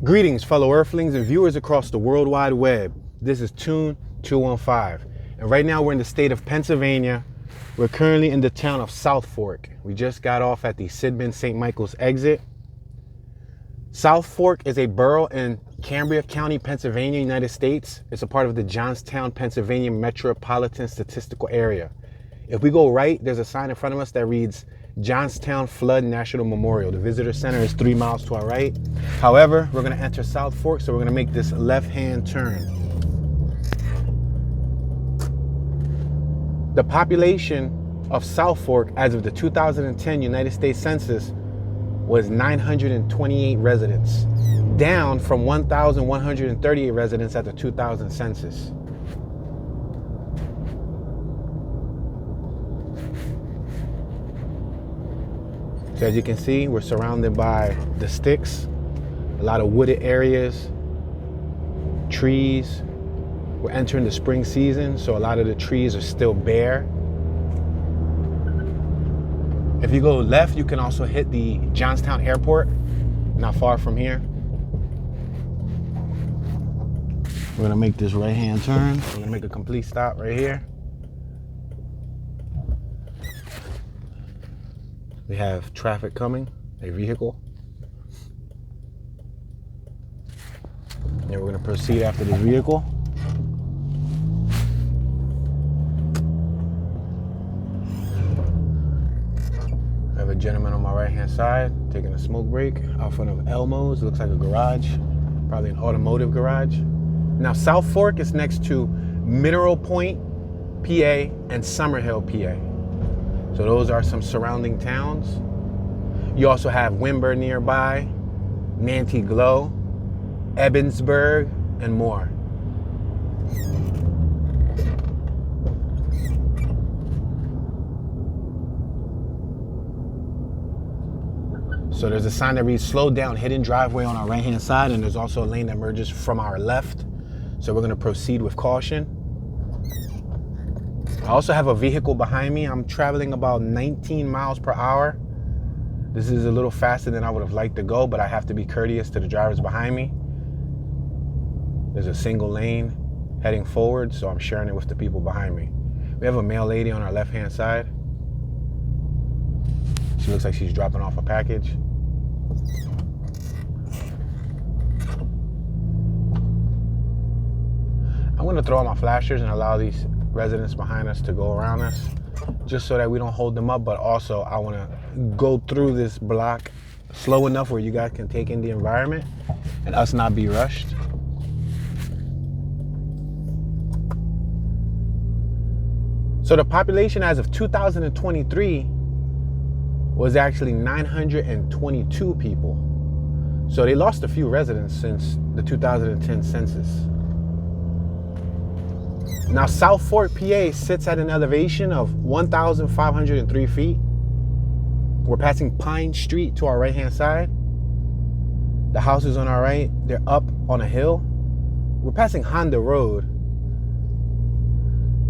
Greetings, fellow Earthlings and viewers across the World Wide Web. This is Tune 215, and right now we're in the state of Pennsylvania. We're currently in the town of South Fork. We just got off at the Sidman St. Michael's exit. South Fork is a borough in Cambria County, Pennsylvania, United States. It's a part of the Johnstown, Pennsylvania Metropolitan Statistical Area. If we go right, there's a sign in front of us that reads Johnstown Flood National Memorial. The visitor center is 3 miles to our right. However, we're going to enter South Fork, so we're going to make this left-hand turn. The population of South Fork as of the 2010 United States Census was 928 residents, down from 1,138 residents at the 2000 census. So as you can see, we're surrounded by the sticks, a lot of wooded areas, trees. We're entering the spring season, so a lot of the trees are still bare. If you go left, you can also hit the Johnstown Airport, not far from here. We're gonna make this right-hand turn. We're gonna make a complete stop right here. We have traffic coming, a vehicle. And we're gonna proceed after this vehicle. I have a gentleman on my right-hand side taking a smoke break out front of Elmo's. It looks like a garage, probably an automotive garage. Now, South Fork is next to Mineral Point, PA, and Summerhill, PA. So those are some surrounding towns. You also have Wimber nearby, Nanty Glo, Ebensburg, and more. So there's a sign that reads slow down, hidden driveway on our right-hand side, and there's also a lane that merges from our left. So we're gonna proceed with caution. I also have a vehicle behind me. I'm traveling about 19 miles per hour. This is a little faster than I would have liked to go, but I have to be courteous to the drivers behind me. There's a single lane heading forward, so I'm sharing it with the people behind me. We have a male lady on our left-hand side. She looks like she's dropping off a package. I'm gonna throw on my flashers and allow these residents behind us to go around us, just so that we don't hold them up, but also I want to go through this block slow enough where you guys can take in the environment and us not be rushed. So the population as of 2023 was actually 922 people. So they lost a few residents since the 2010 census. Now, South Fork, PA sits at an elevation of 1,503 feet. We're passing Pine Street to our right-hand side. The houses on our right, they're up on a hill. We're passing Honda Road.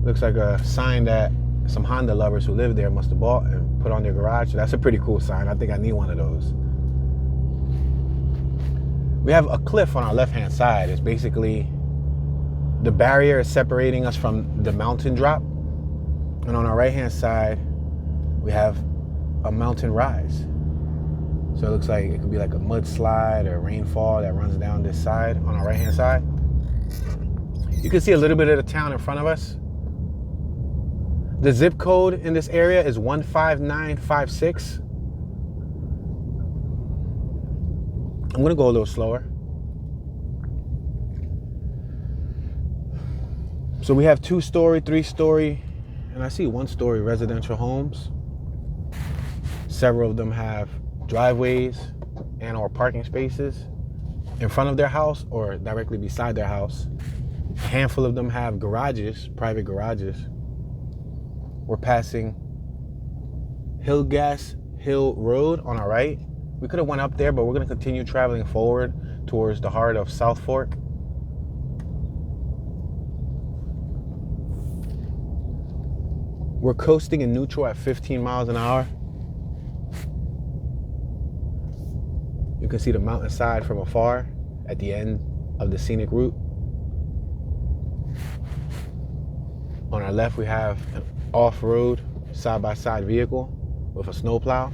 Looks like a sign that some Honda lovers who live there must have bought and put on their garage. So that's a pretty cool sign. I think I need one of those. We have a cliff on our left-hand side. It's basically the barrier is separating us from the mountain drop. And on our right-hand side, we have a mountain rise. So it looks like it could be like a mudslide or rainfall that runs down this side on our right-hand side. You can see a little bit of the town in front of us. The zip code in this area is 15956. I'm gonna go a little slower. So we have 2-story, 3-story, and I see 1-story residential homes. Several of them have driveways and or parking spaces in front of their house or directly beside their house. A handful of them have garages, private garages. We're passing Hillgas Hill Road on our right. We could have went up there, but we're gonna continue traveling forward towards the heart of South Fork. We're coasting in neutral at 15 miles an hour. You can see the mountainside from afar at the end of the scenic route. On our left, we have an off-road side-by-side vehicle with a snowplow.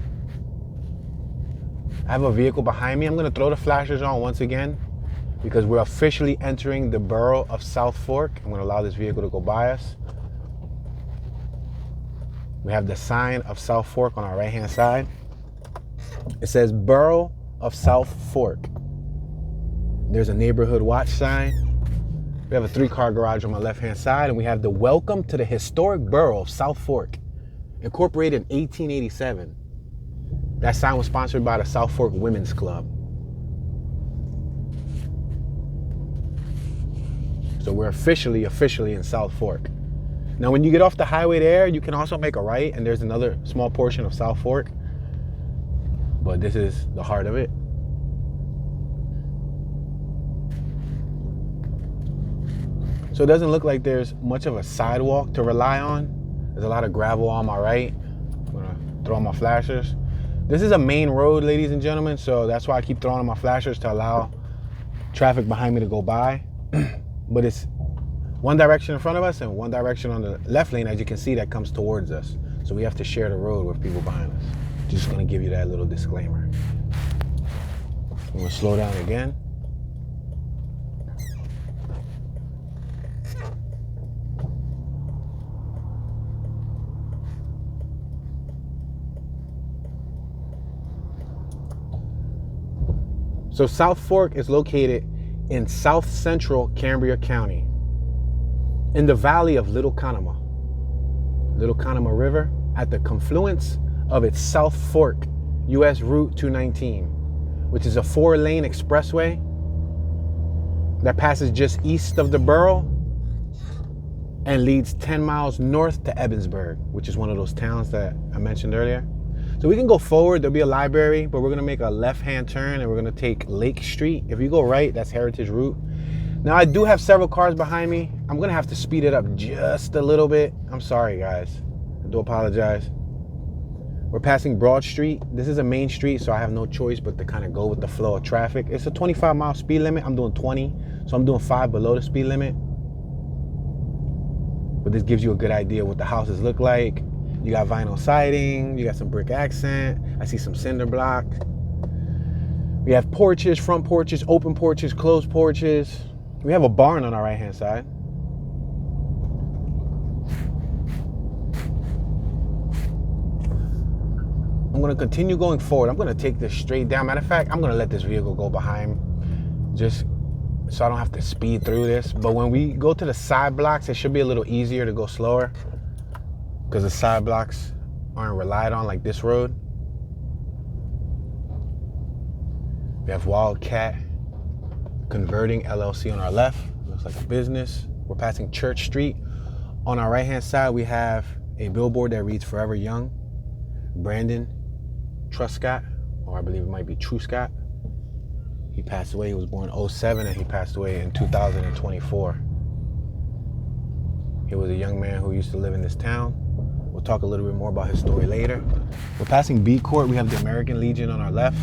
I have a vehicle behind me. I'm gonna throw the flashers on once again because we're officially entering the borough of South Fork. I'm gonna allow this vehicle to go by us. We have the sign of South Fork on our right-hand side. It says Borough of South Fork. There's a neighborhood watch sign. We have a 3-car garage on my left-hand side, and we have the Welcome to the Historic Borough of South Fork, incorporated in 1887. That sign was sponsored by the South Fork Women's Club. So we're officially in South Fork. Now, when you get off the highway there, you can also make a right, and there's another small portion of South Fork. But this is the heart of it. So it doesn't look like there's much of a sidewalk to rely on. There's a lot of gravel on my right. I'm gonna throw on my flashers. This is a main road, ladies and gentlemen, so that's why I keep throwing on my flashers to allow traffic behind me to go by. But it's one direction in front of us and one direction on the left lane, as you can see, that comes towards us. So we have to share the road with people behind us. Just gonna give you that little disclaimer. I'm gonna slow down again. So South Fork is located in south central Cambria County, in the valley of Little Conemaugh River, at the confluence of its South Fork US Route 219, which is a 4-lane expressway that passes just east of the borough and leads 10 miles north to Ebensburg, which is one of those towns that I mentioned earlier. So we can go forward, there'll be a library, but we're gonna make a left-hand turn and we're gonna take Lake Street. If you go right, that's Heritage Route. Now, I do have several cars behind me. I'm gonna have to speed it up just a little bit. I'm sorry, guys. I do apologize. We're passing Broad Street. This is a main street, so I have no choice but to kind of go with the flow of traffic. It's a 25-mile speed limit. I'm doing 20, so I'm doing 5 below the speed limit. But this gives you a good idea what the houses look like. You got vinyl siding, you got some brick accent. I see some cinder block. We have porches, front porches, open porches, closed porches. We have a barn on our right-hand side. I'm gonna continue going forward. I'm gonna take this straight down. Matter of fact, I'm gonna let this vehicle go behind just so I don't have to speed through this. But when we go to the side blocks, it should be a little easier to go slower because the side blocks aren't relied on like this road. We have Wildcat Converting LLC on our left. Looks like a business. We're passing Church Street. On our right-hand side, we have a billboard that reads Forever Young. Brandon Truscott, or I believe it might be Truscott. He passed away. He was born in 07 and he passed away in 2024. He was a young man who used to live in this town. We'll talk a little bit more about his story later. We're passing B Court. We have the American Legion on our left.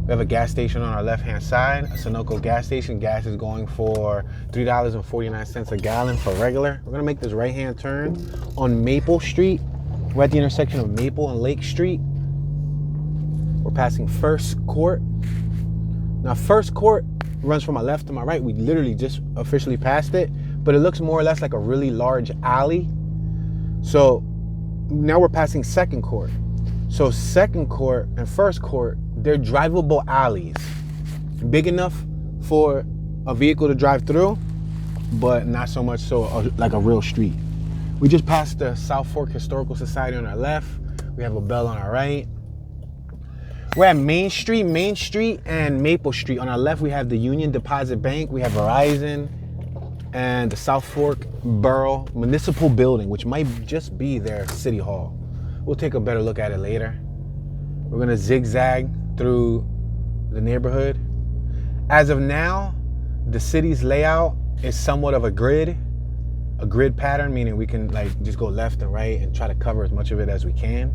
We have a gas station on our left-hand side, a Sunoco gas station. Gas is going for $3.49 a gallon for regular. We're gonna make this right-hand turn on Maple Street. We're at the intersection of Maple and Lake Street. We're passing First Court. Now, First Court runs from my left to my right. We literally just officially passed it, but it looks more or less like a really large alley. So now we're passing Second Court. So Second Court and First Court, they're drivable alleys. Big enough for a vehicle to drive through, but not so much so like a real street. We just passed the South Fork Historical Society on our left. We have a bell on our right. We're at Main Street and Maple Street. On our left, we have the Union Deposit Bank. We have Verizon and the South Fork Borough Municipal Building, which might just be their city hall. We'll take a better look at it later. We're gonna zigzag through the neighborhood. As of now, the city's layout is somewhat of a grid pattern, meaning we can like just go left and right and try to cover as much of it as we can.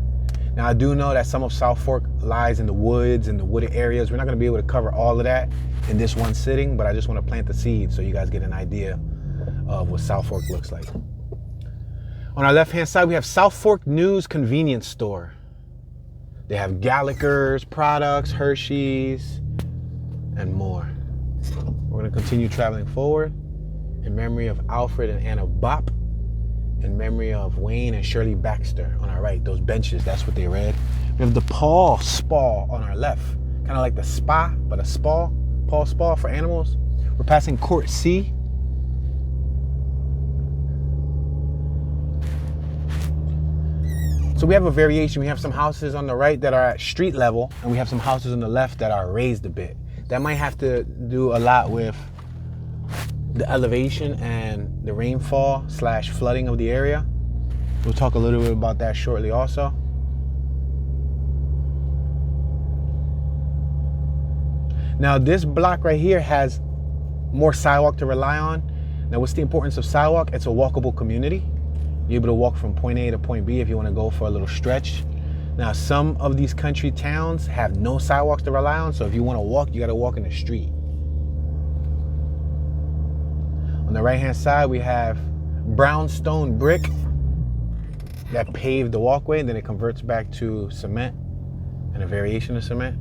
Now, I do know that some of South Fork lies in the woods and the wooded areas. We're not going to be able to cover all of that in this one sitting, but I just want to plant the seed so you guys get an idea of what South Fork looks like. On our left-hand side, we have South Fork News Convenience Store. They have Gallagher's products, Hershey's, and more. We're going to continue traveling forward in memory of Alfred and Anna Bopp, in memory of Wayne and Shirley Baxter on our right. Those benches, that's what they read. We have the Paul Spa on our left, kind of like the spa, but a spa, Paul Spa for animals. We're passing Court C. So we have a variation. We have some houses on the right that are at street level, and we have some houses on the left that are raised a bit. That might have to do a lot with the elevation and the rainfall / flooding of the area. We'll talk a little bit about that shortly also. Now this block right here has more sidewalk to rely on. Now what's the importance of sidewalk? It's a walkable community. You're able to walk from point A to point B if you want to go for a little stretch. Now some of these country towns have no sidewalks to rely on, so if you want to walk, you got to walk in the street. On the right hand side, we have brownstone brick that paved the walkway, and then it converts back to cement and a variation of cement.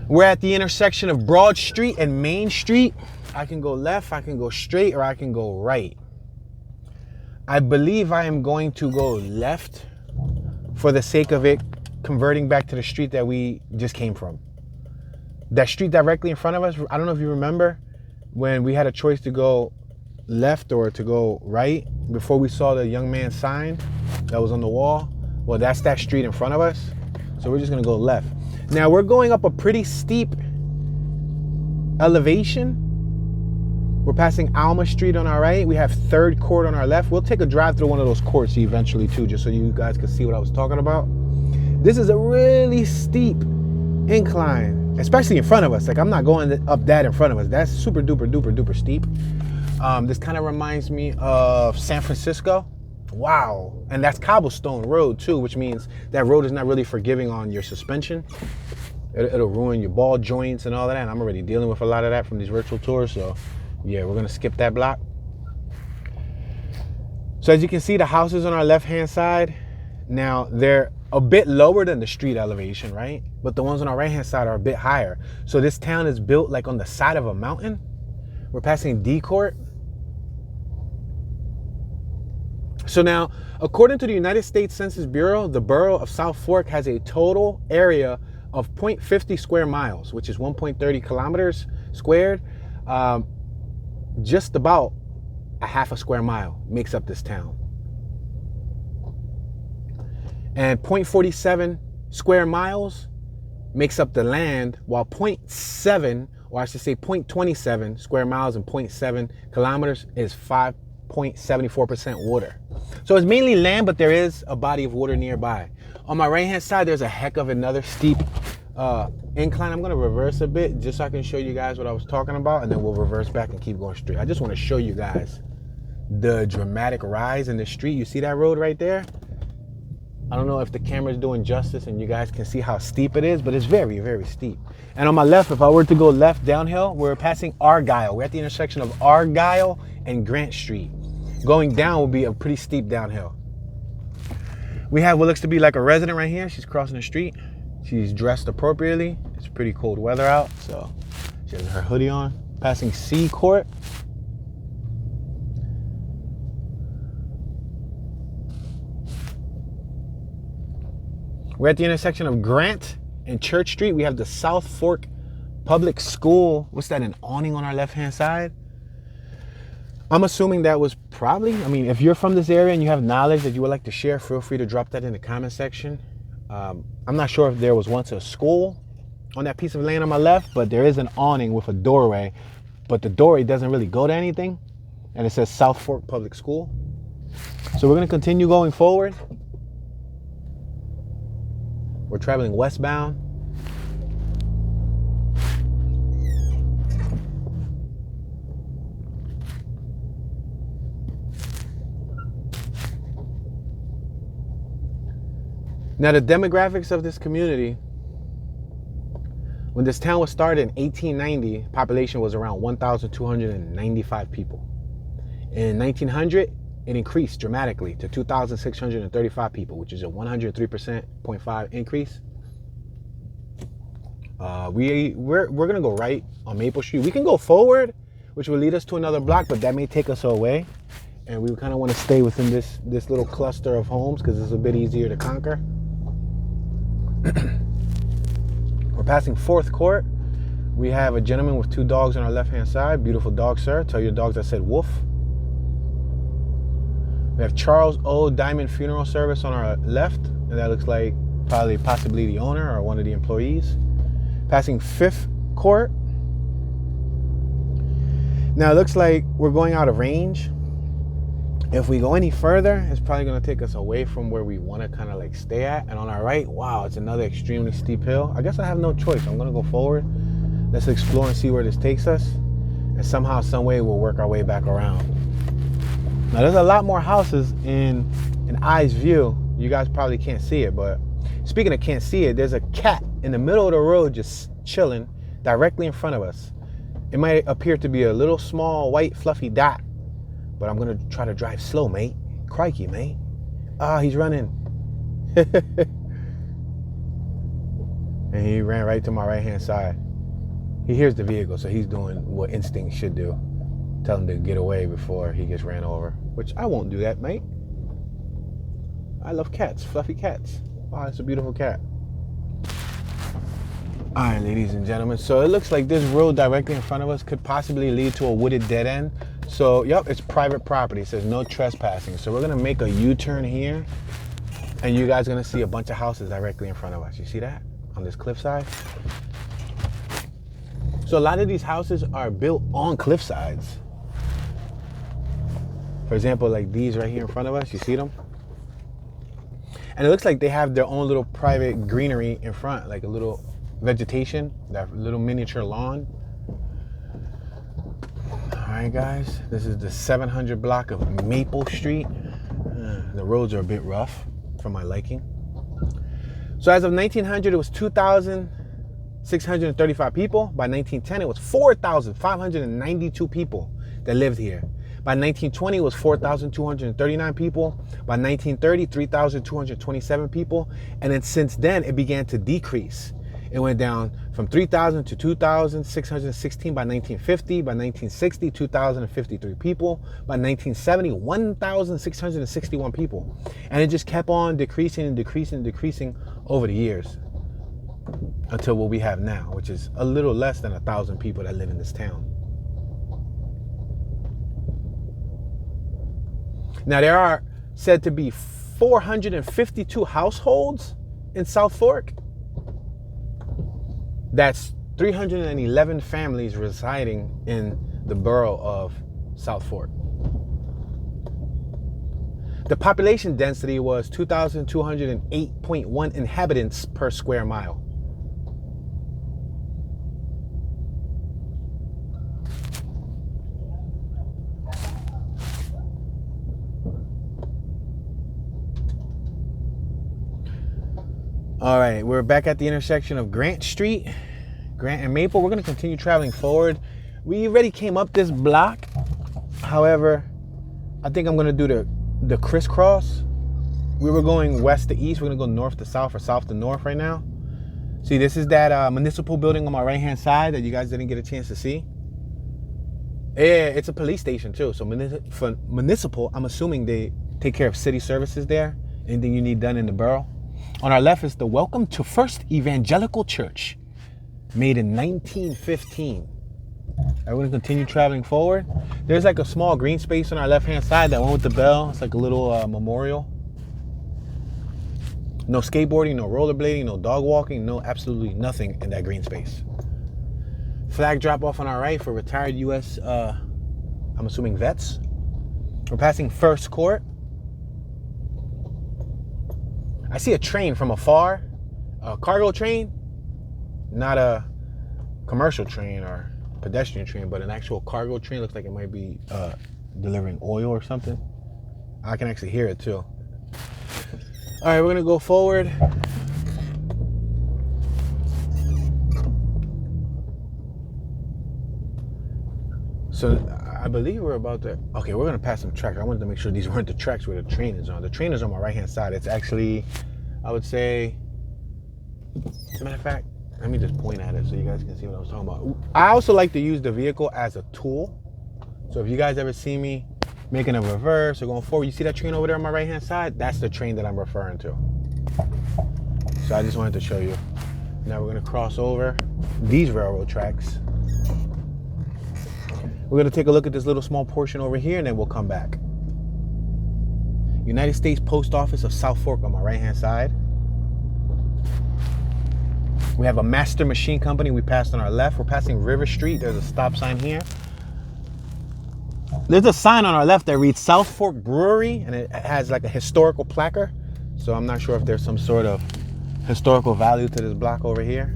We're at the intersection of Broad Street and Main Street. I can go left, I can go straight, or I can go right. I believe I am going to go left for the sake of it converting back to the street that we just came from. That street directly in front of us, I don't know if you remember when we had a choice to go left or to go right before we saw the young man's sign that was on the wall. Well, that's that street in front of us. So we're just gonna go left. Now we're going up a pretty steep elevation. We're passing Alma Street on our right. We have 3rd Court on our left. We'll take a drive through one of those courts eventually too, just so you guys can see what I was talking about. This is a really steep incline, especially in front of us. Like I'm not going up that in front of us. That's super duper duper duper steep. This kind of reminds me of San Francisco. Wow. And that's cobblestone road too, which means that road is not really forgiving on your suspension. It'll ruin your ball joints and all of that. And I'm already dealing with a lot of that from these virtual tours. So yeah, we're gonna skip that block. So as you can see, the houses on our left-hand side, now they're a bit lower than the street elevation, right? But the ones on our right-hand side are a bit higher. So this town is built like on the side of a mountain. We're passing D Court. So now, according to the United States Census Bureau, the borough of South Fork has a total area of 0.50 square miles, which is 1.30 kilometers squared. Just about a half a square mile makes up this town. And 0.47 square miles makes up the land, while 0.7, or I should say 0.27 square miles and 0.7 kilometers is 5.74% water. So it's mainly land, but there is a body of water nearby. On my right hand side, there's a heck of another steep incline. I'm gonna reverse a bit just so I can show you guys what I was talking about, and then we'll reverse back and keep going straight. I just want to show you guys the dramatic rise in the street. You see that road right there? I don't know if the camera's doing justice and you guys can see how steep it is, but it's very, very steep. And on my left, if I were to go left downhill, we're passing Argyle. We're at the intersection of Argyle and Grant Street. Going down will be a pretty steep downhill. We have what looks to be like a resident right here. She's crossing the street. She's dressed appropriately. It's pretty cold weather out, so she has her hoodie on. Passing C Court. We're at the intersection of Grant and Church Street. We have the South Fork Public School. What's that, an awning on our left-hand side? I'm assuming that was probably, I mean, if you're from this area and you have knowledge that you would like to share, feel free to drop that in the comment section. I'm not sure if there was once a school on that piece of land on my left, but there is an awning with a doorway, but the doorway doesn't really go to anything. And it says South Fork Public School. So we're gonna continue going forward. We're traveling westbound. Now, the demographics of this community, when this town was started in 1890, population was around 1,295 people. In 1900, it increased dramatically to 2,635 people, which is a 103.5% increase. We're gonna go right on Maple Street. We can go forward, which will lead us to another block, but that may take us away. And we kind of want to stay within this little cluster of homes because it's a bit easier to conquer. We're passing 4th Court. We have a gentleman with 2 dogs on our left-hand side. Beautiful dog, sir. Tell your dogs I said woof. We have Charles O. Diamond Funeral Service on our left, and that looks like possibly the owner or one of the employees. Passing 5th Court. Now it looks like we're going out of range. If we go any further, it's probably going to take us away from where we want to kind of like stay at. And on our right, wow, it's another extremely steep hill. I guess I have no choice. I'm going to go forward. Let's explore and see where this takes us. And somehow, some way, we'll work our way back around. Now, there's a lot more houses in an eye's view. You guys probably can't see it, but speaking of can't see it, there's a cat in the middle of the road just chilling directly in front of us. It might appear to be a little small white fluffy dot, but I'm gonna try to drive slow, mate. Crikey, mate. Ah, he's running. And he ran right to my right-hand side. He hears the vehicle, so he's doing what instinct should do. Tell him to get away before he gets ran over, which I won't do that, mate. I love cats, fluffy cats. Wow, it's a beautiful cat. All right, ladies and gentlemen. So it looks like this road directly in front of us could possibly lead to a wooded dead end. So, yep, it's private property. It says no trespassing. So we're gonna make a U-turn here, and you guys are gonna see a bunch of houses directly in front of us. You see that on this cliffside? So a lot of these houses are built on cliff sides. For example, like these right here in front of us, you see them? And it looks like they have their own little private greenery in front, like a little vegetation, that little miniature lawn. All right, guys, this is the 700 block of Maple Street. The roads are a bit rough for my liking. So as of 1900, it was 2,635 people. By 1910, it was 4,592 people that lived here. By 1920, it was 4,239 people. By 1930, 3,227 people. And then since then, it began to decrease. It went down from 3,000 to 2,616 by 1950. By 1960, 2,053 people. By 1970, 1,661 people. And it just kept on decreasing and decreasing and decreasing over the years until what we have now, which is a little less than 1,000 people that live in this town. Now, there are said to be 452 households in South Fork. That's 311 families residing in the borough of South Fork. The population density was 2,208.1 inhabitants per square mile. All right, we're back at the intersection of Grant Street, Grant and Maple. We're going to continue traveling forward. We already came up this block. However, I think I'm going to do the crisscross. We were going west to east. We're going to go north to south or south to north right now. See, this is that municipal building on my right-hand side that you guys didn't get a chance to see. Yeah, it's a police station too. So for municipal, I'm assuming they take care of city services there. Anything you need done in the borough. On our left is the Welcome to First Evangelical Church, made in 1915. I'm going to continue traveling forward. There's like a small green space on our left-hand side, that one with the bell. It's like a little memorial. No skateboarding, no rollerblading, no dog walking, no absolutely nothing in that green space. Flag drop off on our right for retired U.S., I'm assuming vets. We're passing First Court. I see a train from afar, a cargo train, not a commercial train or pedestrian train, but an actual cargo train. Looks like it might be delivering oil or something. I can actually hear it too. All right, we're gonna go forward. So I believe we're about to, okay, we're gonna pass some tracks. I wanted to make sure these weren't the tracks where the train is on. The train is on my right-hand side. It's actually, I would say, as a matter of fact, let me just point at it so you guys can see what I was talking about. I also like to use the vehicle as a tool. So if you guys ever see me making a reverse or going forward, you see that train over there on my right-hand side? That's the train that I'm referring to. So I just wanted to show you. Now we're gonna cross over these railroad tracks. We're gonna take a look at this little small portion over here and then we'll come back. United States Post Office of South Fork on my right-hand side. We have a Master Machine Company we passed on our left. We're passing River Street. There's a stop sign here. There's a sign on our left that reads South Fork Brewery, and it has like a historical placard. So I'm not sure if there's some sort of historical value to this block over here.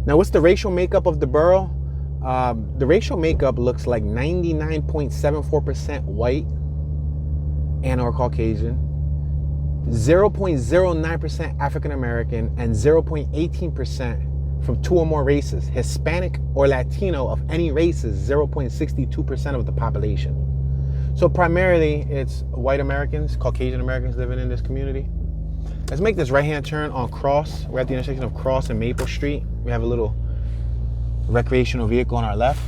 Now, what's the racial makeup of the borough? The racial makeup looks like 99.74% white and or Caucasian, 0.09% African American, and 0.18% from two or more races. Hispanic or Latino of any race is 0.62% of the population. So primarily it's white Americans, Caucasian Americans living in this community. Let's make this right-hand turn on Cross. We're at the intersection of Cross and Maple Street. We have a little recreational vehicle on our left.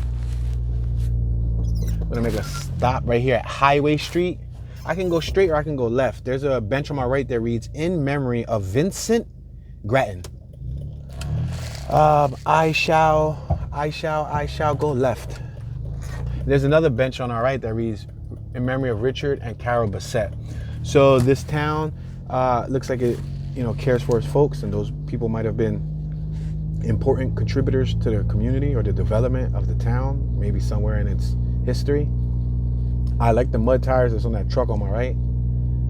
We're gonna make a stop right here at Highway Street. I can go straight or I can go left. There's a bench on my right that reads in memory of Vincent Grattan. I shall go left. There's another bench on our right that reads in memory of Richard and Carol Bassett. So this town looks like it, cares for its folks, and those people might have been important contributors to the community or the development of the town, maybe somewhere in its history. I like the mud tires that's on that truck on my right.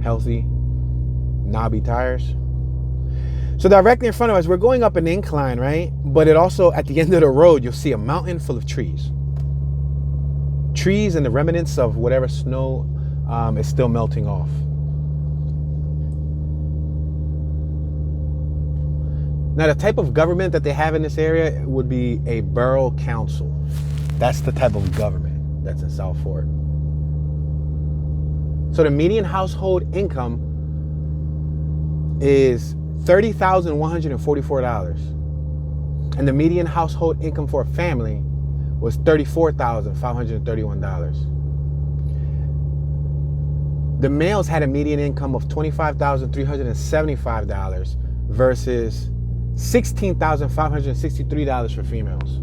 Healthy, knobby tires. So directly in front of us, we're going up an incline, right? But it also, at the end of the road, you'll see a mountain full of trees. Trees and the remnants of whatever snow is still melting off. Now, the type of government that they have in this area would be a borough council. That's the type of government that's in South Fork. So the median household income is $30,144. And the median household income for a family was $34,531. The males had a median income of $25,375 versus $16,563 for females,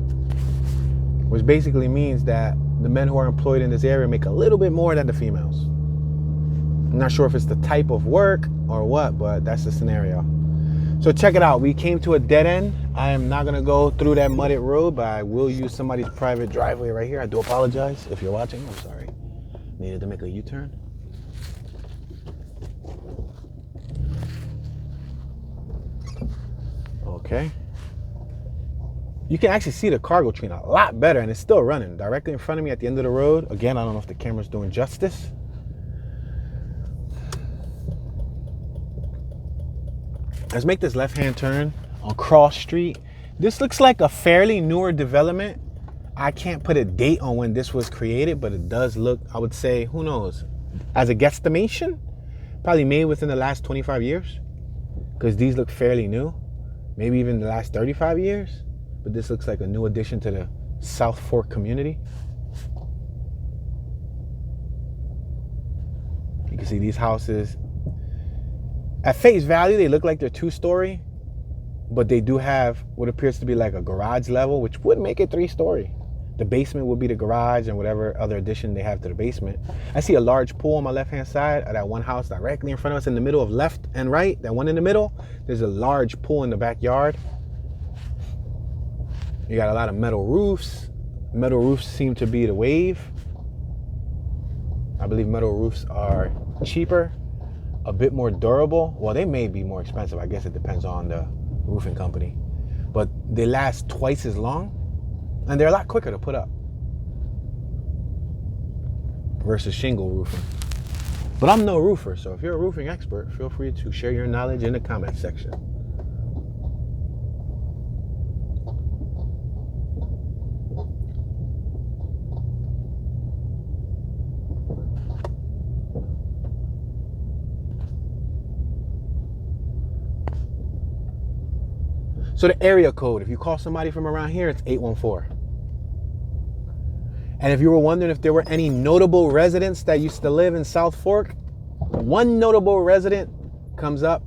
which basically means that the men who are employed in this area make a little bit more than the females. I'm not sure if it's the type of work or what, but that's the scenario. So check it out. We came to a dead end. I am not going to go through that mudded road, but I will use somebody's private driveway right here. I do apologize if you're watching. I'm sorry. Needed to make a U-turn. Okay. You can actually see the cargo train a lot better, and it's still running directly in front of me at the end of the road. Again, I don't know if the camera's doing justice. Let's make this left-hand turn on Cross Street. This looks like a fairly newer development. I can't put a date on when this was created, but it does look, I would say, who knows, as a guesstimation, probably made within the last 25 years, because these look fairly new. Maybe even the last 35 years, but this looks like a new addition to the South Fork community. You can see these houses. At face value, they look like they're two-story, but they do have what appears to be like a garage level, which would make it three-story. The basement would be the garage and whatever other addition they have to the basement. I see a large pool on my left-hand side of that one house directly in front of us in the middle of left and right. That one in the middle, there's a large pool in the backyard. You got a lot of metal roofs. Metal roofs seem to be the wave. I believe metal roofs are cheaper, a bit more durable. Well, they may be more expensive. I guess it depends on the roofing company. But they last twice as long, and they're a lot quicker to put up versus shingle roofing. But I'm no roofer, so if you're a roofing expert, feel free to share your knowledge in the comment section. So the area code, if you call somebody from around here, it's 814. And if you were wondering if there were any notable residents that used to live in South Fork, one notable resident comes up.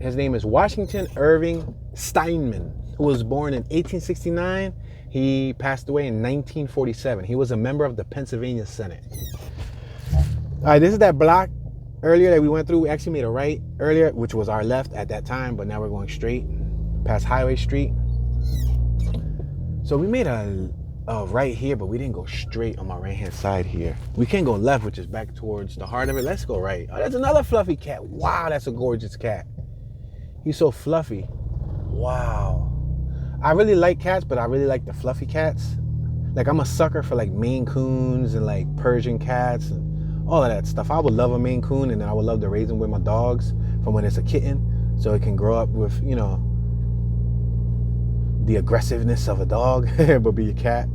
His name is Washington Irving Steinman, who was born in 1869. He passed away in 1947. He was a member of the Pennsylvania Senate. All right, this is that block earlier that we went through. We actually made a right earlier, which was our left at that time, but now we're going straight past Highway Street. So we made a right here, but we didn't go straight on my right hand side here. We can go left, which is back towards the heart of it. Let's go right. Oh, there's another fluffy cat. Wow, that's a gorgeous cat. He's so fluffy. Wow. I really like cats, but I really like the fluffy cats. Like, I'm a sucker for like Maine Coons and like Persian cats and all of that stuff. I would love a Maine Coon, and then I would love to raise them with my dogs from when it's a kitten, so it can grow up with, you know, the aggressiveness of a dog, but be a cat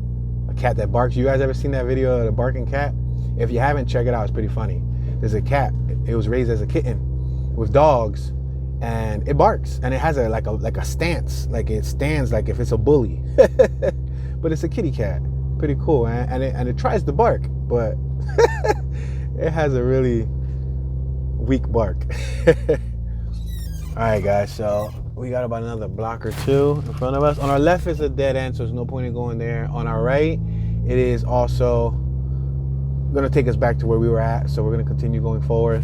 that barks. You guys ever seen that video of the barking cat? If you haven't, check it out. It's pretty funny. There's a cat. It was raised as a kitten with dogs, and it barks, and it has a stance, like it stands like if it's a bully, but it's a kitty cat. Pretty cool, and it tries to bark, but it has a really weak bark. All right, guys. So we got about another block or two in front of us. On our left is a dead end, so there's no point in going there. On our right, it is also going to take us back to where we were at, so we're going to continue going forward.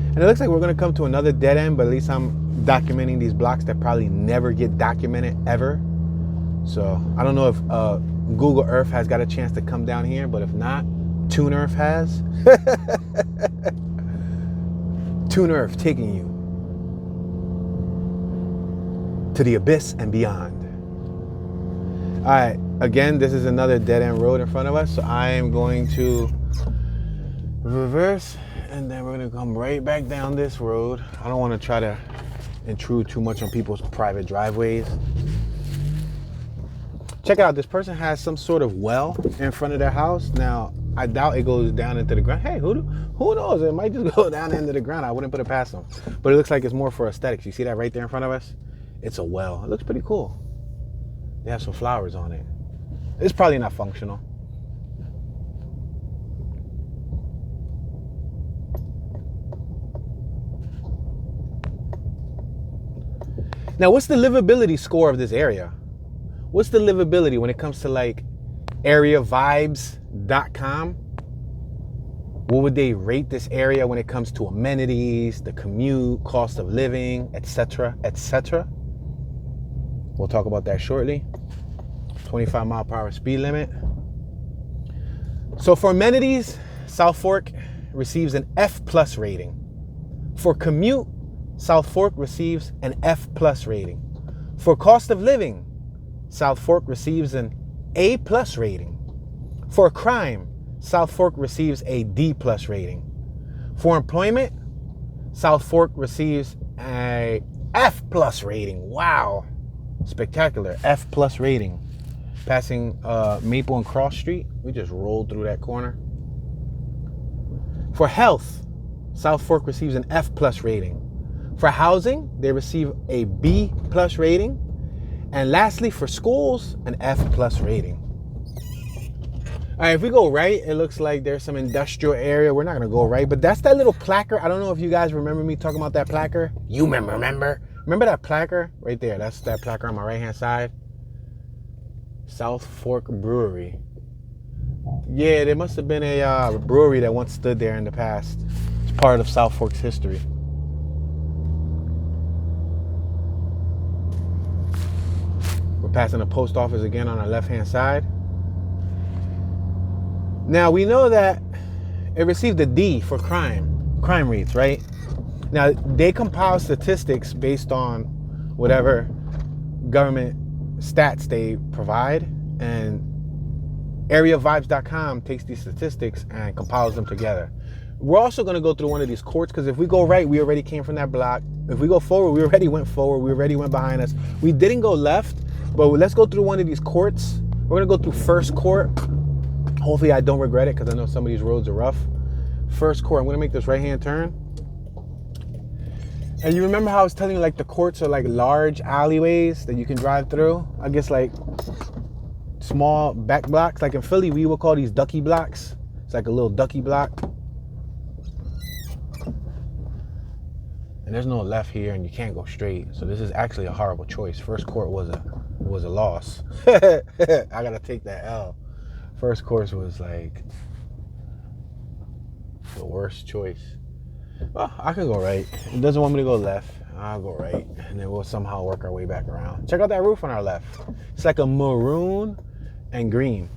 And it looks like we're going to come to another dead end, but at least I'm documenting these blocks that probably never get documented ever. So I don't know if Google Earth has got a chance to come down here, but if not, Toon Earth has. Toon Earth taking you to the abyss and beyond. All right, again, this is another dead end road in front of us, so I am going to reverse, and then we're going to come right back down this road. I don't want to try to intrude too much on people's private driveways. Check it out, this person has some sort of well in front of their house. Now, I doubt it goes down into the ground. Hey, who knows? It might just go down into the ground. I wouldn't put it past them. But it looks like it's more for aesthetics. You see that right there in front of us? It's a well. It looks pretty cool. They have some flowers on it. It's probably not functional. Now, what's the livability score of this area? What's the livability when it comes to like areavibes.com? What would they rate this area when it comes to amenities, the commute, cost of living, etc., etc.? We'll talk about that shortly. 25 mile per hour speed limit. So for amenities, South Fork receives an F+ rating. For commute, South Fork receives an F+ rating. For cost of living, South Fork receives an A+ rating. For crime, South Fork receives a D+ rating. For employment, South Fork receives a F+ rating. Wow. Spectacular. F+ rating. Passing Maple and Cross Street. We just rolled through that corner. For health, South Fork receives an F+ rating. For housing, they receive a B+ rating. And lastly, for schools, an F+ rating. All right, if we go right, it looks like there's some industrial area. We're not gonna go right, but that's that little placard. I don't know if you guys remember me talking about that placard. You remember that placard right there? That's that placard on my right-hand side. South Fork Brewery. Yeah, there must have been a brewery that once stood there in the past. It's part of South Fork's history. We're passing the post office again on our left-hand side. Now, we know that it received a D for crime rates, right? Now, they compile statistics based on whatever government stats they provide. And AreaVibes.com takes these statistics and compiles them together. We're also going to go through one of these courts, because if we go right, we already came from that block. If we go forward, we already went forward. We already went behind us. We didn't go left, but let's go through one of these courts. We're going to go through First Court. Hopefully I don't regret it, because I know some of these roads are rough. First Court, I'm going to make this right-hand turn. And you remember how I was telling you, like, the courts are like large alleyways that you can drive through? I guess like small back blocks. Like in Philly, we would call these ducky blocks. It's like a little ducky block. And there's no left here, and you can't go straight. So this is actually a horrible choice. First Court was a loss. I gotta take that L. First Court was like the worst choice. Well, I can go right. It doesn't want me to go left. I'll go right, and then we'll somehow work our way back around. Check out that roof on our left. It's like a maroon and green.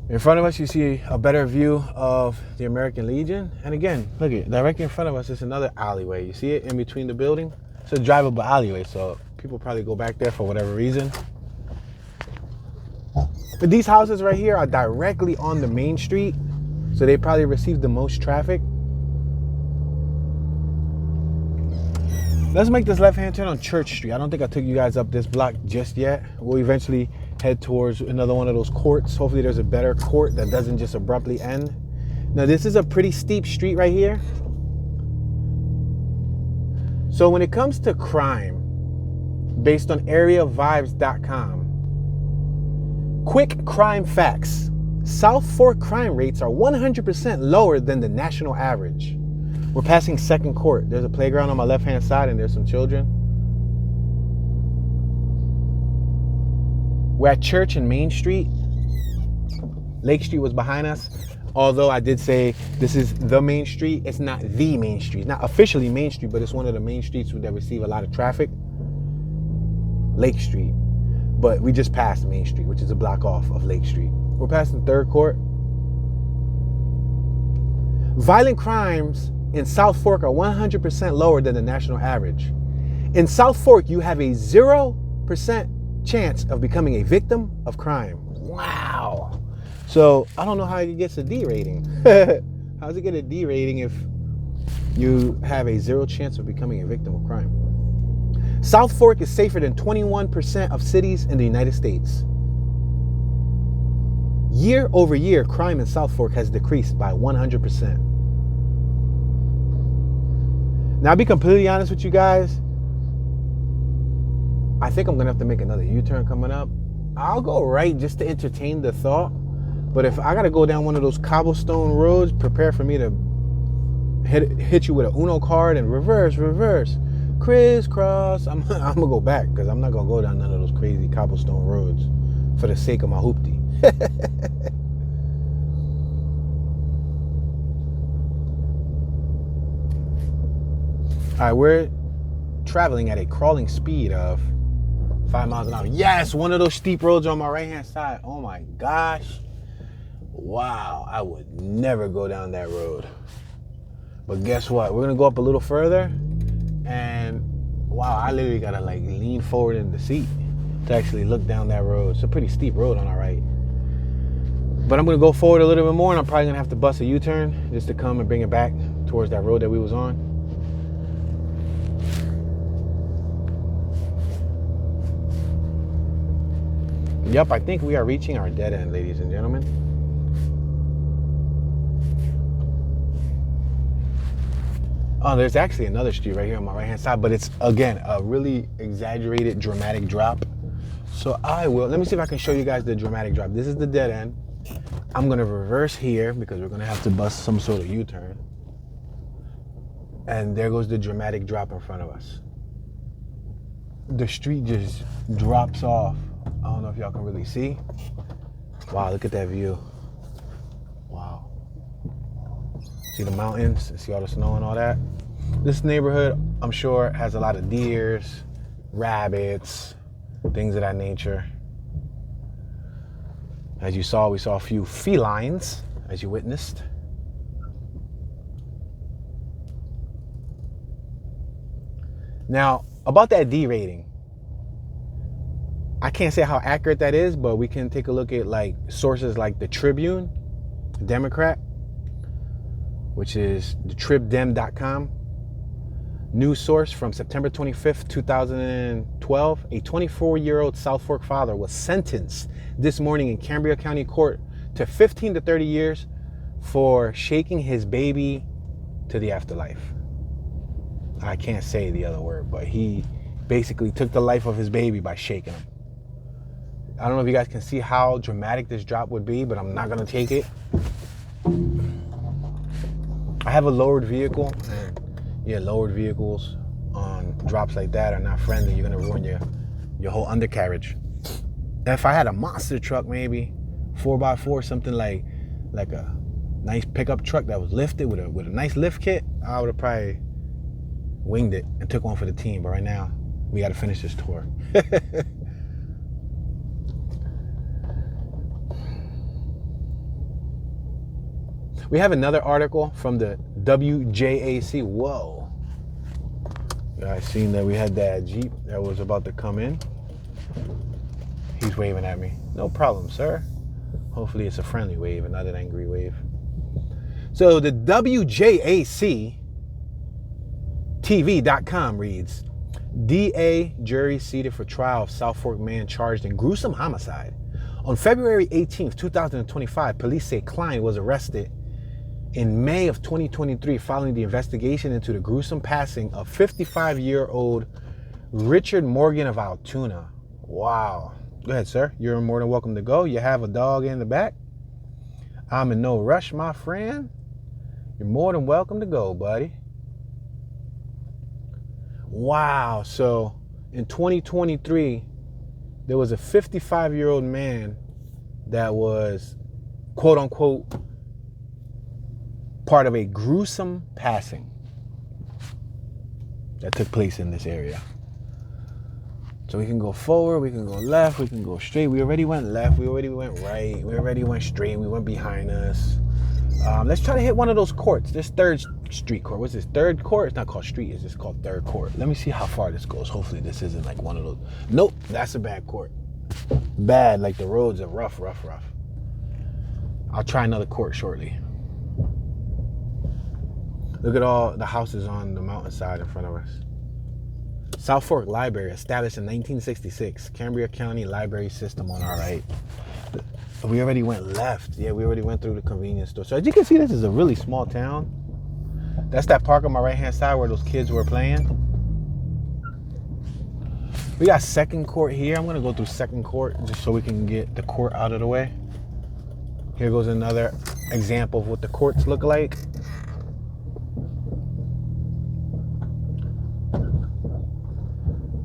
In front of us, you see a better view of the American Legion. And again, look at directly in front of us is another alleyway. You see it in between the building? It's a drivable alleyway, so people probably go back there for whatever reason. But these houses right here are directly on the main street, so they probably receive the most traffic. Let's make this left-hand turn on Church Street. I don't think I took you guys up this block just yet. We'll eventually head towards another one of those courts. Hopefully there's a better court that doesn't just abruptly end. Now this is a pretty steep street right here. So when it comes to crime, based on AreaVibes.com, quick crime facts. South Fork crime rates are 100% lower than the national average. We're passing Second Court. There's a playground on my left-hand side, and there's some children. We're at Church and Main Street. Lake Street was behind us. Although I did say this is the main street, it's not the main street. It's not officially Main Street, but it's one of the main streets that receive a lot of traffic. Lake Street. But we just passed Main Street, which is a block off of Lake Street. We're passing Third Court. Violent crimes in South Fork are 100% lower than the national average. In South Fork, you have a 0% chance of becoming a victim of crime. Wow. So I don't know how it gets a D rating. How does it get a D rating if you have a 0 chance of becoming a victim of crime? South Fork is safer than 21% of cities in the United States. Year over year, crime in South Fork has decreased by 100%. Now, I'll be completely honest with you guys. I think I'm gonna have to make another U-turn coming up. I'll go right just to entertain the thought. But if I gotta go down one of those cobblestone roads, prepare for me to hit you with an Uno card and reverse, crisscross. I'm gonna go back, because I'm not gonna go down none of those crazy cobblestone roads for the sake of my hoopty. All right, we're traveling at a crawling speed of 5 miles an hour. Yes, one of those steep roads on my right-hand side. Oh my gosh. Wow, I would never go down that road. But guess what? We're gonna go up a little further, and wow, I literally gotta like lean forward in the seat to actually look down that road. It's a pretty steep road on our right. But I'm gonna go forward a little bit more, and I'm probably gonna have to bust a U-turn just to come and bring it back towards that road that we was on. Yep, I think we are reaching our dead end, ladies and gentlemen. Oh, there's actually another street right here on my right-hand side, but it's, again, a really exaggerated, dramatic drop. So let me see if I can show you guys the dramatic drop. This is the dead end. I'm gonna reverse here because we're gonna have to bust some sort of U-turn. And there goes the dramatic drop in front of us. The street just drops off. I don't know if y'all can really see. Wow, look at that view. Wow. See the mountains, see all the snow and all that. This neighborhood, I'm sure, has a lot of deers, rabbits, things of that nature. As you saw, we saw a few felines, as you witnessed. Now, about that D rating. I can't say how accurate that is, but we can take a look at like sources like the Tribune, Democrat, which is thetribdem.com. News source from September 25th, 2012. A 24-year-old South Fork father was sentenced this morning in Cambria County Court to 15 to 30 years for shaking his baby to the afterlife. I can't say the other word, but he basically took the life of his baby by shaking him. I don't know if you guys can see how dramatic this drop would be, but I'm not gonna take it. I have a lowered vehicle, and yeah, lowered vehicles on drops like that are not friendly. You're gonna ruin your whole undercarriage. If I had a monster truck, maybe 4x4, something like a nice pickup truck that was lifted with a nice lift kit, I would have probably winged it and took one for the team. But right now, we got to finish this tour. We have another article from the WJAC. Whoa. You guys seen that we had that Jeep that was about to come in? He's waving at me. No problem, sir. Hopefully it's a friendly wave and not an angry wave. So the WJAC TV.com reads, DA jury seated for trial of South Fork man charged in gruesome homicide. On February 18th, 2025, police say Klein was arrested in May of 2023 following the investigation into the gruesome passing of 55-year-old Richard Morgan of Altoona. Wow. Go ahead, sir. You're more than welcome to go. You have a dog in the back. I'm in no rush, my friend. You're more than welcome to go, buddy. Wow. So in 2023, there was a 55-year-old man that was, quote unquote, part of a gruesome passing that took place in this area. So we can go forward, we can go left, we can go straight. We already went left, we already went right, we already went straight, we went behind us. Let's try to hit one of those courts. This Third Street court. What's this? Third court? It's not called street, it's just called Third Court. Let me see how far this goes. Hopefully this isn't like one of those. Nope, that's a bad court. Bad, like the roads are rough. I'll try another court shortly. Look at all the houses on the mountainside in front of us. South Fork Library, established in 1966. Cambria County Library System on our right. We already went left. Yeah, we already went through the convenience store. So as you can see, this is a really small town. That's that park on my right-hand side where those kids were playing. We got Second Court here. I'm gonna go through Second Court just so we can get the court out of the way. Here goes another example of what the courts look like.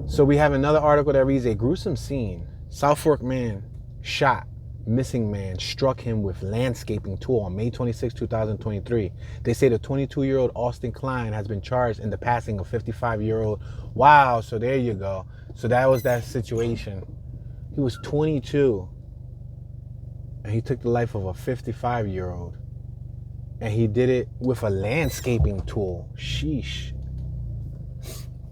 So we have another article that reads, a gruesome scene. South Fork man shot, missing man struck him with landscaping tool on May 26, 2023. They say the 22-year-old Austin Klein has been charged in the passing of 55-year-old. Wow, so there you go. So that was that situation. He was 22 and he took the life of a 55-year-old. And he did it with a landscaping tool. Sheesh.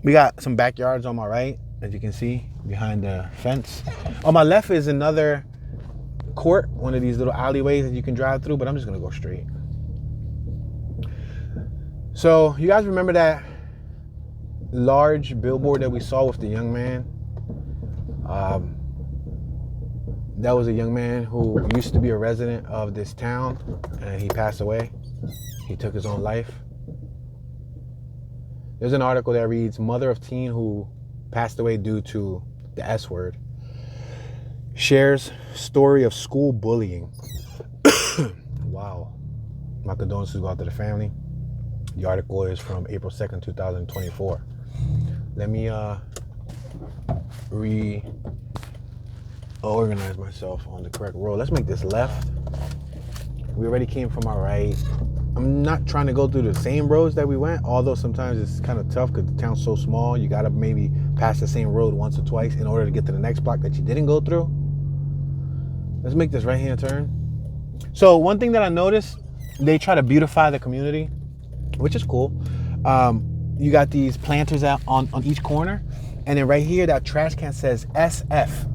We got some backyards on my right, as you can see, behind the fence. On my left is another court, one of these little alleyways that you can drive through, but I'm just gonna go straight. So you guys remember that large billboard that we saw with the young man? That was a young man who used to be a resident of this town, and he passed away. He took his own life. There's an article that reads, mother of teen who passed away due to the S word shares story of school bullying. Wow. My condolences go out to the family. The article is from April 2nd, 2024. Let me reorganize myself on the correct road. Let's make this left. We already came from our right. I'm not trying to go through the same roads that we went, although sometimes it's kind of tough because the town's so small. You got to maybe pass the same road once or twice in order to get to the next block that you didn't go through. Let's make this right-hand turn. So one thing that I noticed, they try to beautify the community, which is cool. You got these planters out on each corner. And then right here, that trash can says SF.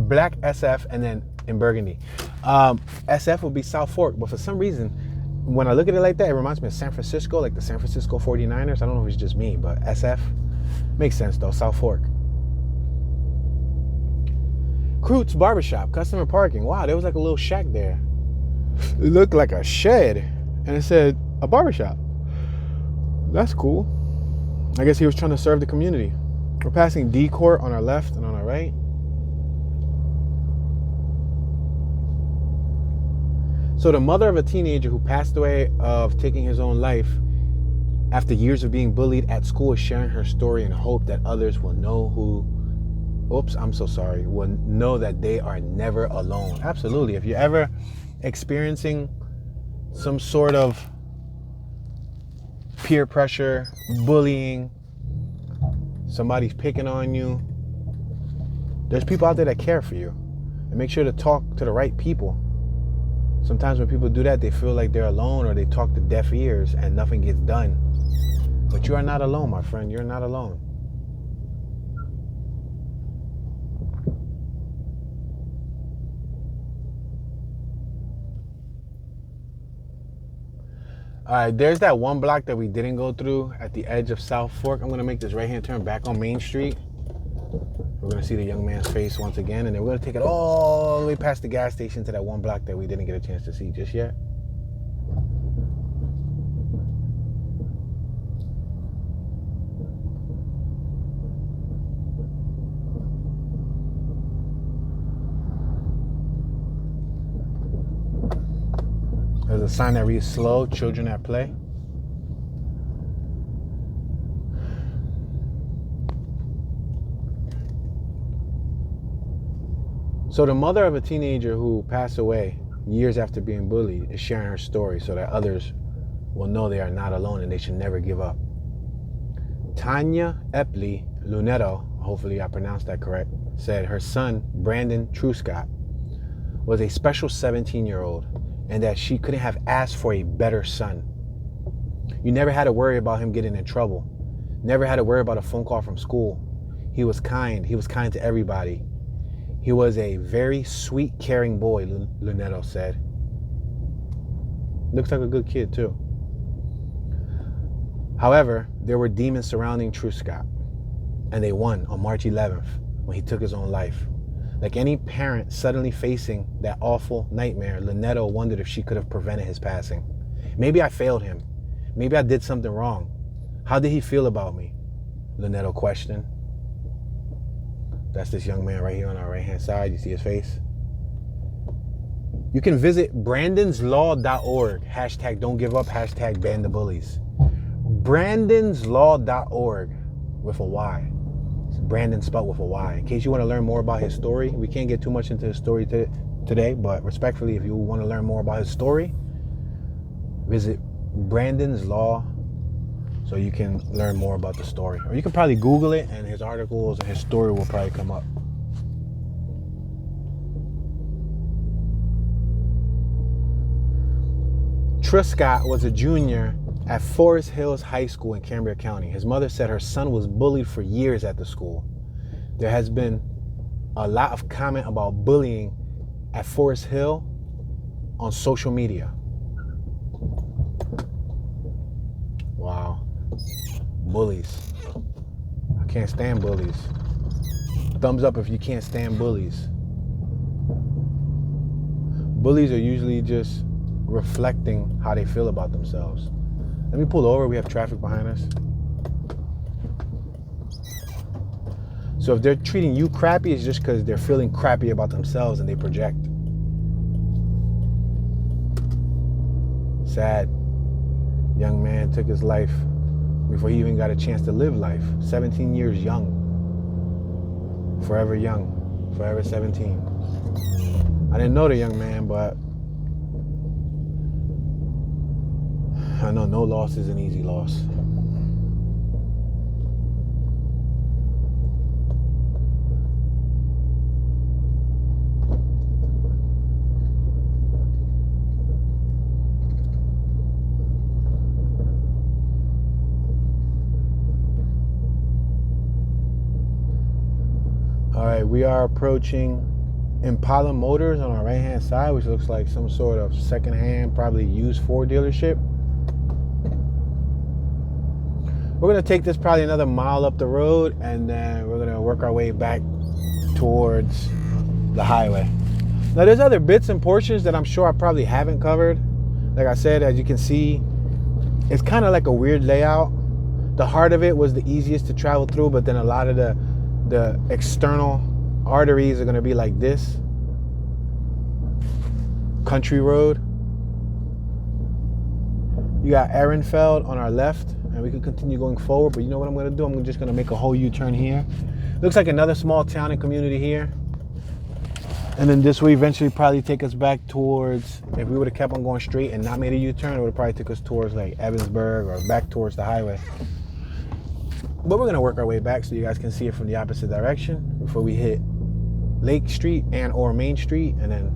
Black SF, and then in Burgundy. SF would be South Fork, but for some reason, when I look at it like that, it reminds me of San Francisco, like the San Francisco 49ers. I don't know if it's just me, but SF makes sense though, South Fork. Kroot's Barbershop, customer parking. Wow, there was like a little shack there. It looked like a shed, and it said a barbershop. That's cool. I guess he was trying to serve the community. We're passing D Court on our left and on our right. So the mother of a teenager who passed away of taking his own life after years of being bullied at school is sharing her story in hope that others will know will know that they are never alone. Absolutely. If you're ever experiencing some sort of peer pressure, bullying, somebody's picking on you, there's people out there that care for you. And make sure to talk to the right people. Sometimes when people do that, they feel like they're alone, or they talk to deaf ears and nothing gets done. But you are not alone, my friend. You're not alone. All right, there's that one block that we didn't go through at the edge of South Fork. I'm gonna make this right-hand turn back on Main Street. We're gonna see the young man's face once again, and then we're gonna take it all the way past the gas station to that one block that we didn't get a chance to see just yet. There's a sign that reads slow, children at play. So the mother of a teenager who passed away years after being bullied is sharing her story so that others will know they are not alone and they should never give up. Tanya Epley Lunetto, hopefully I pronounced that correct, said her son, Brandon Truscott, was a special 17-year-old and that she couldn't have asked for a better son. You never had to worry about him getting in trouble. Never had to worry about a phone call from school. He was kind. He was kind to everybody. He was a very sweet, caring boy, Lunetto said. Looks like a good kid, too. However, there were demons surrounding Truscott, and they won on March 11th when he took his own life. Like any parent suddenly facing that awful nightmare, Lunetto wondered if she could have prevented his passing. Maybe I failed him. Maybe I did something wrong. How did he feel about me? Lunetto questioned. That's this young man right here on our right-hand side. You see his face? You can visit brandonslaw.org. Hashtag don't give up. Hashtag ban the bullies. brandonslaw.org with a Y. It's Brandon spelled with a Y. In case you want to learn more about his story, we can't get too much into his story today, but respectfully, if you want to learn more about his story, visit Brandon's Law so you can learn more about the story. Or you can probably Google it and his articles and his story will probably come up. Truscott was a junior at Forest Hills High School in Cambria County. His mother said her son was bullied for years at the school. There has been a lot of comment about bullying at Forest Hill on social media. Wow. Bullies. I can't stand bullies. Thumbs up if you can't stand bullies. Bullies are usually just reflecting how they feel about themselves. Let me pull over. We have traffic behind us. So if they're treating you crappy, it's just because they're feeling crappy about themselves and they project. Sad. Young man took his life before he even got a chance to live life. 17 years young. Forever young. Forever 17. I didn't know the young man, but I know no loss is an easy loss. All right, we are approaching Impala Motors on our right hand side, which looks like some sort of secondhand, probably used Ford dealership. We're gonna take this probably another mile up the road, and then we're gonna work our way back towards the highway. Now there's other bits and portions that I'm sure I probably haven't covered. Like I said, as you can see, it's kind of like a weird layout. The heart of it was the easiest to travel through, but then a lot of the external arteries are gonna be like this. Country road. You got Ehrenfeld on our left, and we could continue going forward, but you know what I'm gonna do? I'm just gonna make a whole U-turn here. Looks like another small town and community here. And then this will eventually probably take us back towards, if we would have kept on going straight and not made a U-turn, it would have probably took us towards like Evansburg or back towards the highway. But we're gonna work our way back so you guys can see it from the opposite direction before we hit Lake Street and or Main Street, and then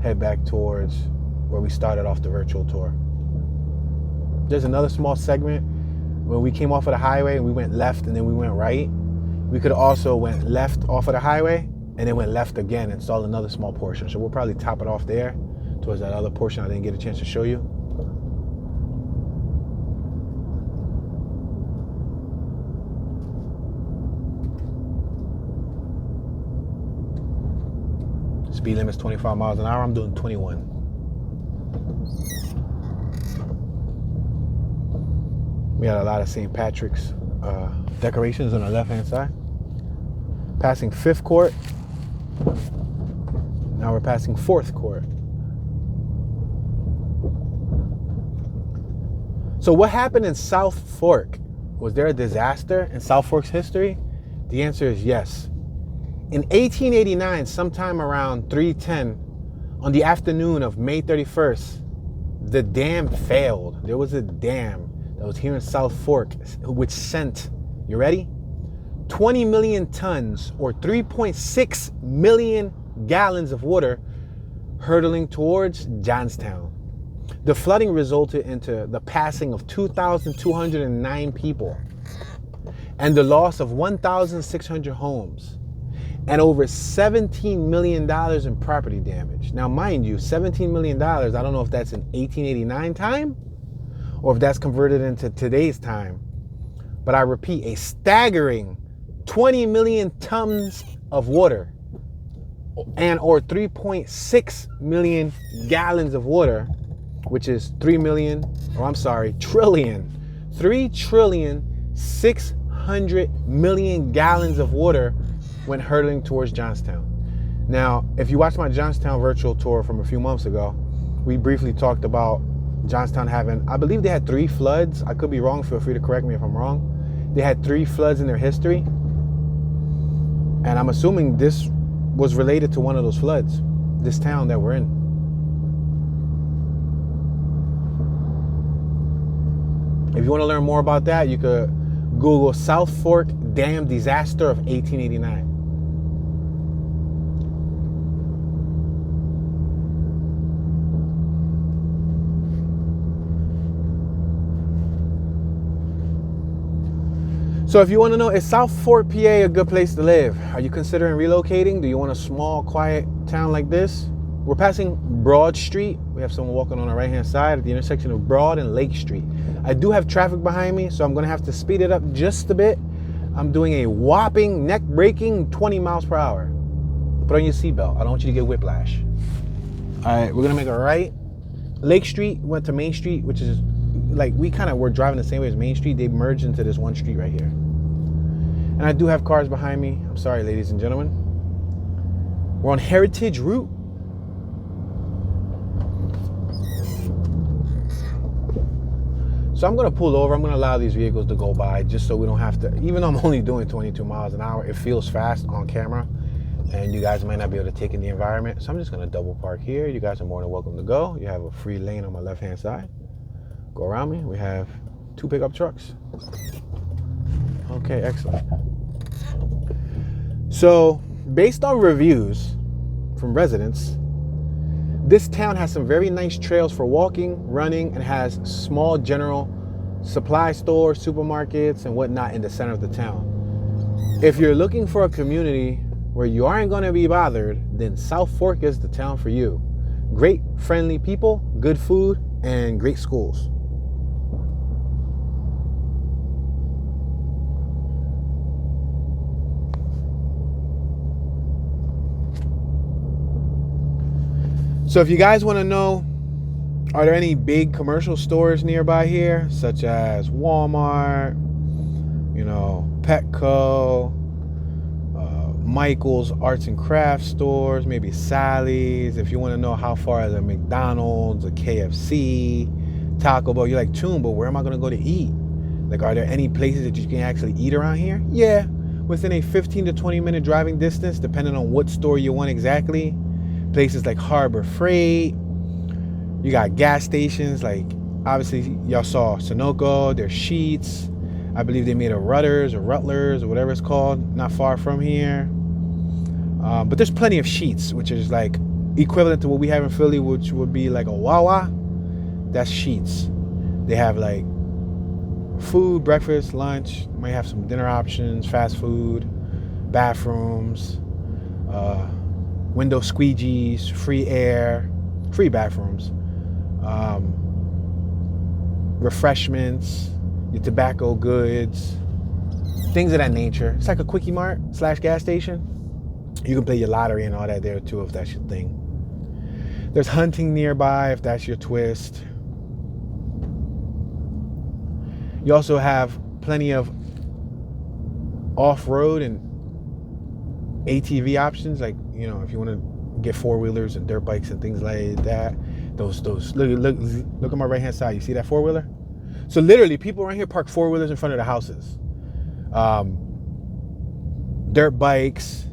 head back towards where we started off the virtual tour. There's another small segment where we came off of the highway and we went left and then we went right. We could also went left off of the highway and then went left again and saw another small portion. So we'll probably top it off there towards that other portion I didn't get a chance to show you. Speed limit's 25 miles an hour. I'm doing 21. We got a lot of St. Patrick's decorations on the left-hand side. Passing 5th Court. Now we're passing 4th Court. So what happened in South Fork? Was there a disaster in South Fork's history? The answer is yes. In 1889, sometime around 3:10, on the afternoon of May 31st, the dam failed. There was a dam that was here in South Fork, which sent, you ready? 20 million tons or 3.6 million gallons of water hurtling towards Johnstown. The flooding resulted into the passing of 2,209 people and the loss of 1,600 homes and over $17 million in property damage. Now, mind you, $17 million, I don't know if that's in 1889 time or if that's converted into today's time. But I repeat, a staggering 20 million tons of water and or 3.6 million gallons of water, which is 3 trillion 600 million gallons of water went hurtling towards Johnstown. Now, if you watched my Johnstown virtual tour from a few months ago, we briefly talked about Johnstown having, I believe they had 3 floods. I could be wrong, feel free to correct me if I'm wrong. They had 3 floods in their history. And I'm assuming this was related to one of those floods, this town that we're in. If you want to learn more about that, you could Google South Fork Dam Disaster of 1889. So if you want to know, is South Fork, PA a good place to live? Are you considering relocating? Do you want a small, quiet town like this? We're passing Broad Street. We have someone walking on our right-hand side at the intersection of Broad and Lake Street. I do have traffic behind me, so I'm going to have to speed it up just a bit. I'm doing a whopping, neck-breaking 20 miles per hour. Put on your seatbelt. I don't want you to get whiplash. All right, we're going to make a right. Lake Street went to Main Street, which is like we kind of were driving the same way as Main Street. They merged into this one street right here. And I do have cars behind me. I'm sorry, ladies and gentlemen. We're on Heritage Route. So I'm going to pull over. I'm going to allow these vehicles to go by just so we don't have to, even though I'm only doing 22 miles an hour, it feels fast on camera and you guys might not be able to take in the environment. So I'm just going to double park here. You guys are more than welcome to go. You have a free lane on my left-hand side. Go around me. We have 2 pickup trucks. Okay, excellent. So based on reviews from residents, this town has some very nice trails for walking, running, and has small general supply stores, supermarkets, and whatnot in the center of the town. If you're looking for a community where you aren't going to be bothered, then South Fork is the town for you. Great, friendly people, good food, and great schools. So if you guys want to know, are there any big commercial stores nearby here, such as Walmart, Petco, Michael's Arts and Crafts stores, maybe Sally's? If you want to know how far is a McDonald's, a KFC, Taco Bell, you're like, Tune, but where am I going to go to eat? Like, are there any places that you can actually eat around here? Yeah, within a 15 to 20 minute driving distance, depending on what store you want exactly. Places like Harbor Freight. You got gas stations like, obviously, y'all saw Sunoco. There's Sheetz. I believe they made a Rutgers or whatever it's called, not far from here. But there's plenty of Sheetz, which is like equivalent to what we have in Philly, which would be like a Wawa. That's Sheetz. They have like food, breakfast, lunch. Might have some dinner options, fast food, bathrooms, window squeegees, free air, free bathrooms, refreshments, your tobacco goods, things of that nature. It's like a quickie mart / gas station. You can play your lottery and all that there too if that's your thing. There's hunting nearby if that's your twist. You also have plenty of off-road and ATV options, like, if you want to get four-wheelers and dirt bikes and things like that. Those look at my right hand side. You see that four-wheeler? So literally, people around here park four-wheelers in front of the houses. Dirt bikes,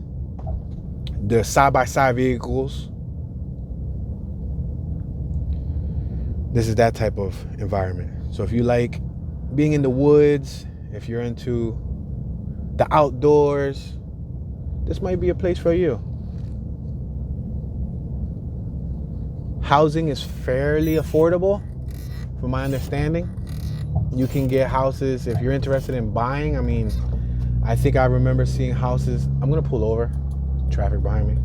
the side-by-side vehicles. This is that type of environment. So if you like being in the woods, if you're into the outdoors, this might be a place for you. Housing is fairly affordable, from my understanding. You can get houses if you're interested in buying. I mean, I think I remember seeing houses. I'm going to pull over. Traffic behind me.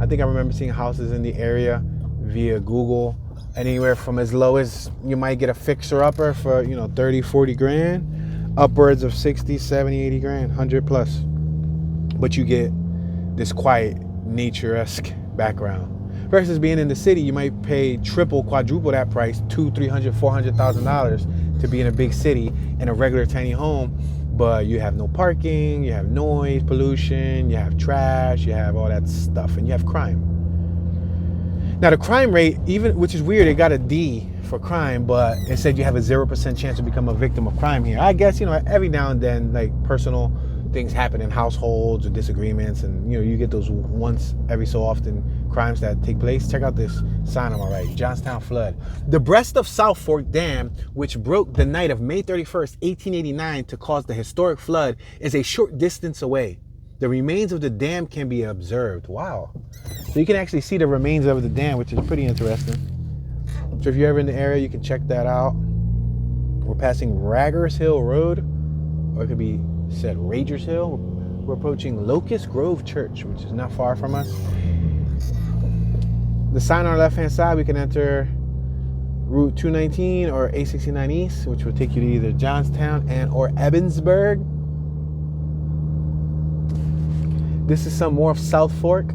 I think I remember seeing houses in the area via Google, anywhere from as low as you might get a fixer-upper for, 30, 40 grand, upwards of 60, 70, 80 grand, 100 plus. But you get this quiet, nature-esque background. Versus being in the city, you might pay triple, quadruple that price, $200,000, $300,000, $400,000 to be in a big city in a regular tiny home. But you have no parking, you have noise, pollution, you have trash, you have all that stuff, and you have crime. Now the crime rate, which is weird, it got a D for crime, but it said you have a 0% chance to become a victim of crime here. I guess, every now and then, like, personal things happen in households or disagreements, and you get those once every so often crimes that take place. Check out this sign on my right: Johnstown flood. The breast of South Fork Dam, which broke the night of May 31st, 1889 to cause the historic flood, is a short distance away. The remains of the dam can be observed. Wow. So you can actually see the remains of the dam, which is pretty interesting. So if you're ever in the area, you can check that out. We're passing Raggers Hill Road, or it could be said Ragers Hill. We're approaching Locust Grove Church, which is not far from us. The sign on our left-hand side, we can enter Route 219 or 869 East, which will take you to either Johnstown or Evansburg. This is some more of South Fork.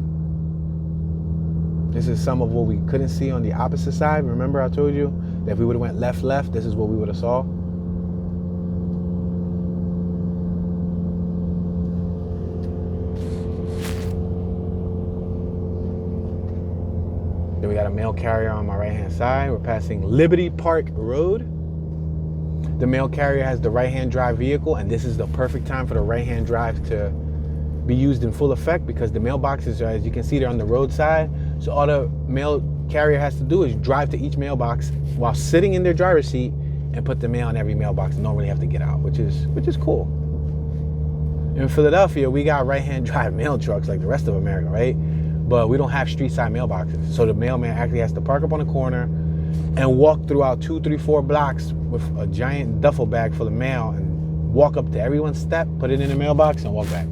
This is some of what we couldn't see on the opposite side. Remember I told you that if we would have went left, this is what we would have saw. Then we got a mail carrier on my right-hand side. We're passing Liberty Park Road. The mail carrier has the right-hand drive vehicle, and this is the perfect time for the right-hand drive to be used in full effect, because the mailboxes are, as you can see, they're on the roadside. So all the mail carrier has to do is drive to each mailbox while sitting in their driver's seat and put the mail in every mailbox and don't really have to get out, which is cool. In Philadelphia, we got right-hand drive mail trucks like the rest of America, right? But we don't have street side mailboxes. So the mailman actually has to park up on the corner and walk throughout 2, 3, 4 blocks with a giant duffel bag full of mail and walk up to everyone's step, put it in the mailbox, and walk back.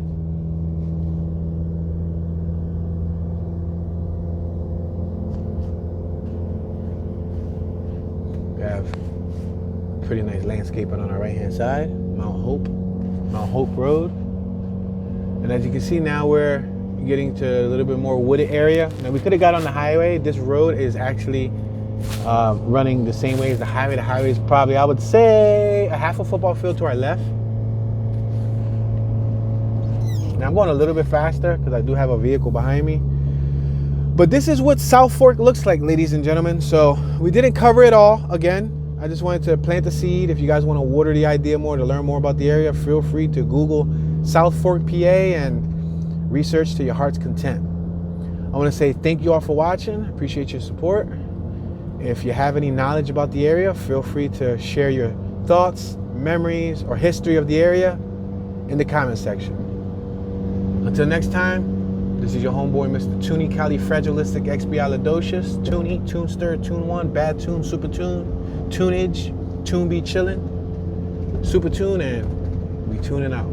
Pretty nice landscaping on our right hand side. Mount Hope Road. And as you can see now, we're getting to a little bit more wooded area. Now we could have got on the highway. This road is actually running the same way as the highway. The highway is probably, I would say, a half a football field to our left. Now I'm going a little bit faster because I do have a vehicle behind me. But this is what South Fork looks like, ladies and gentlemen. So we didn't cover it all. Again, I just wanted to plant the seed. If you guys want to water the idea more, to learn more about the area, feel free to Google South Fork, PA, and research to your heart's content. I want to say thank you all for watching. Appreciate your support. If you have any knowledge about the area, feel free to share your thoughts, memories, or history of the area in the comment section. Until next time, this is your homeboy, Mr. Toonie Califragilistic Expialidocious. Tune Eat, Tune Stir, Tune One, Bad Tune, Super Tune, Tunage, Tune Be Chillin', Super Tune, and we tuning out.